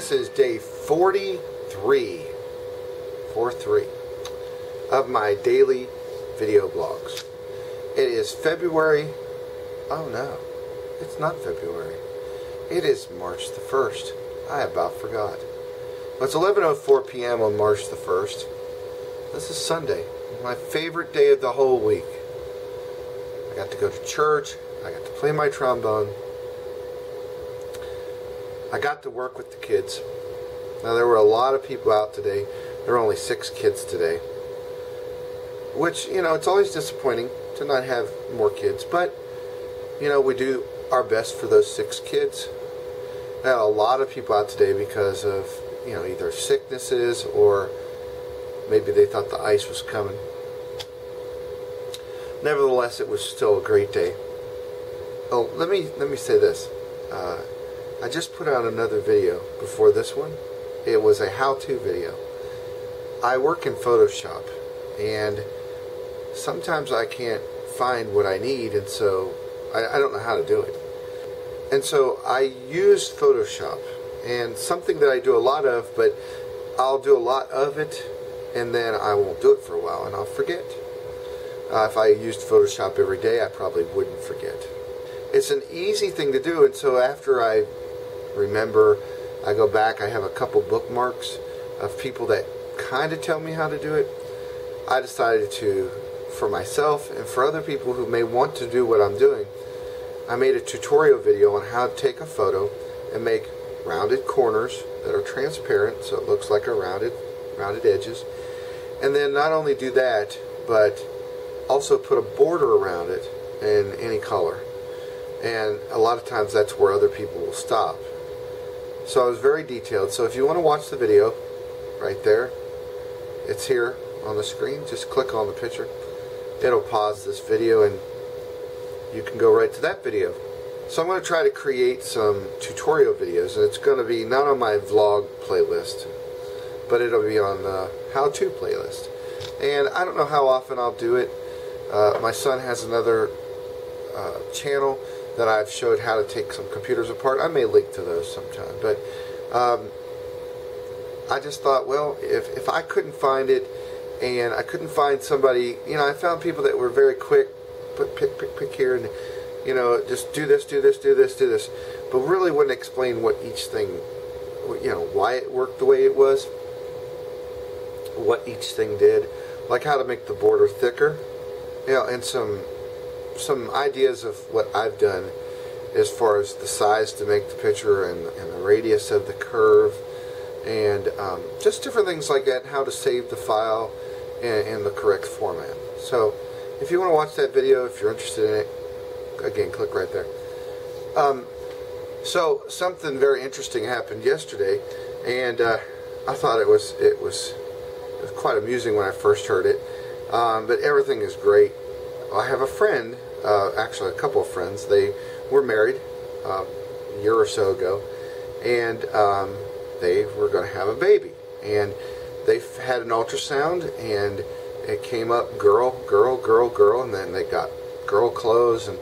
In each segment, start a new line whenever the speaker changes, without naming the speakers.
This is day 43 of my daily video blogs. It is February, oh no, it's not February. It is March the 1st. I about forgot. Well, it's 11:04 p.m. on March the 1st. This is Sunday, my favorite day of the whole week. I got to go to church, I got to play my trombone, I got to work with the kids. Now there were a lot of people out today. There were only 6 kids today. Which, you know, it's always disappointing to not have more kids. But, you know, we do our best for those 6 kids. I had a lot of people out today because of, you know, either sicknesses or maybe they thought the ice was coming. Nevertheless, it was still a great day. Oh, let me say this. I just put out another video before this one. It was a how-to video. I work in Photoshop, and sometimes I can't find what I need, and so I don't know how to do it. And so I use Photoshop, and something that I do a lot of, but I'll do a lot of it, and then I won't do it for a while, and I'll forget. If I used Photoshop every day, I probably wouldn't forget. It's an easy thing to do, and so after I remember, I go back, I have a couple bookmarks of people that kind of tell me how to do it. I decided to, for myself and for other people who may want to do what I'm doing, I made a tutorial video on how to take a photo and make rounded corners that are transparent so it looks like a rounded edges. And then not only do that, but also put a border around it in any color. And a lot of times that's where other people will stop. So I was very detailed. So if you want to watch the video, right there, it's here on the screen. Just click on the picture. It'll pause this video and you can go right to that video. So I'm going to try to create some tutorial videos, and it's going to be not on my vlog playlist, but it'll be on the how-to playlist. And I don't know how often I'll do it. My son has another channel that I've showed how to take some computers apart. I may link to those sometime, but I just thought, well, if I couldn't find it, and I couldn't find somebody, you know, I found people that were very quick, pick here, and, you know, just do this, do this, do this, do this, but really wouldn't explain what each thing, you know, why it worked the way it was, what each thing did, like how to make the border thicker, you know, and some ideas of what I've done as far as the size to make the picture and the radius of the curve, and just different things like that, how to save the file in the correct format. So if you want to watch that video, if you're interested in it, again, click right there. So something very interesting happened yesterday, and I thought it was quite amusing when I first heard it, but everything is great. I have a friend, actually a couple of friends. They were married a year or so ago, and they were going to have a baby, and they had an ultrasound, and it came up girl, girl, girl, girl, and then they got girl clothes, and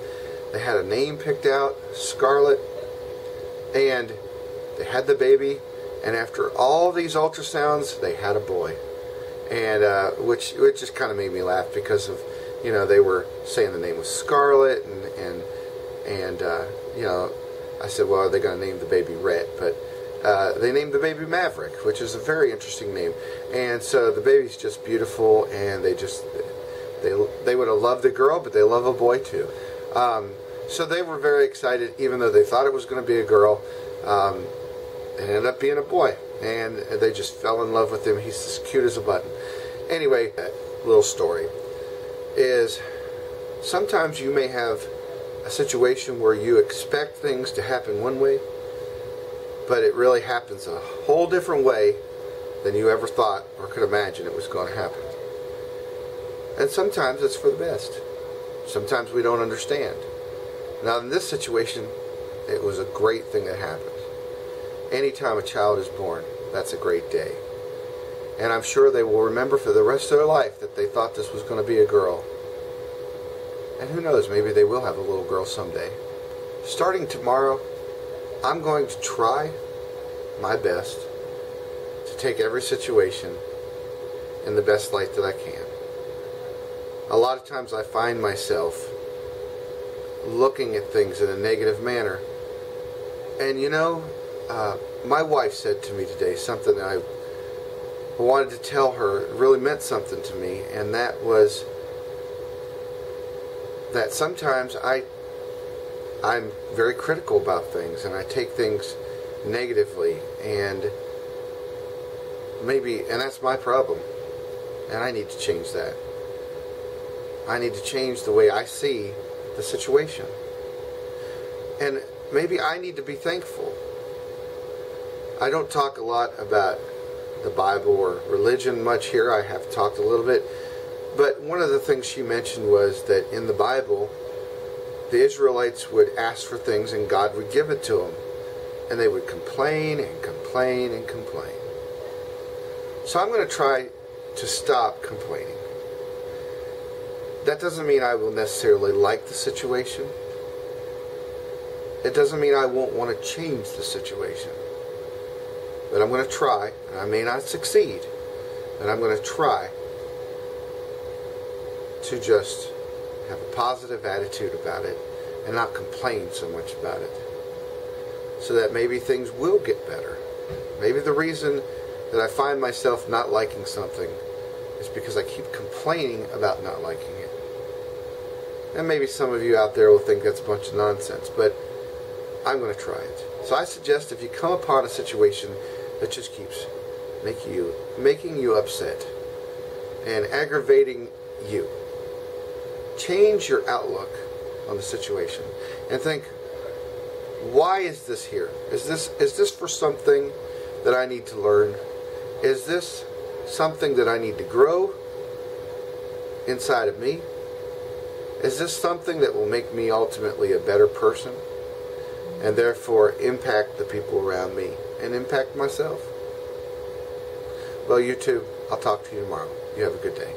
they had a name picked out, Scarlett, and they had the baby, and after all these ultrasounds, they had a boy, and which just kind of made me laugh because of, you know, they were saying the name was Scarlett, and you know, I said, well, are they going to name the baby Rhett? But they named the baby Maverick, which is a very interesting name. And so the baby's just beautiful, and they would have loved a girl, but they love a boy too. So they were very excited, even though they thought it was going to be a girl. It ended up being a boy, and they just fell in love with him. He's as cute as a button. Anyway, that little story is sometimes you may have a situation where you expect things to happen one way, but it really happens a whole different way than you ever thought or could imagine it was going to happen. And sometimes it's for the best. Sometimes we don't understand. Now in this situation, it was a great thing that happened. Anytime a child is born, that's a great day. And I'm sure they will remember for the rest of their life that they thought this was going to be a girl. And who knows, maybe they will have a little girl someday. Starting tomorrow, I'm going to try my best to take every situation in the best light that I can. A lot of times I find myself looking at things in a negative manner. And you know, my wife said to me today something that I wanted to tell her. It really meant something to me, and that was that sometimes I'm very critical about things, and I take things negatively, and that's my problem, and I need to change that. I need to change the way I see the situation, and maybe I need to be thankful. I don't talk a lot about the Bible or religion much here. I have talked a little bit, but one of the things she mentioned was that in the Bible, the Israelites would ask for things and God would give it to them. And they would complain and complain and complain. So I'm going to try to stop complaining. That doesn't mean I will necessarily like the situation. It doesn't mean I won't want to change the situation. But I'm going to try, and I may not succeed, but I'm going to try to just have a positive attitude about it and not complain so much about it, so that maybe things will get better. Maybe the reason that I find myself not liking something is because I keep complaining about not liking it. And maybe some of you out there will think that's a bunch of nonsense, but I'm going to try it. So I suggest if you come upon a situation that just keeps making you upset and aggravating you, change your outlook on the situation and think, why is this here? Is this for something that I need to learn? Is this something that I need to grow inside of me? Is this something that will make me ultimately a better person and therefore impact the people around me and impact myself? Well, you too. I'll talk to you tomorrow. You have a good day.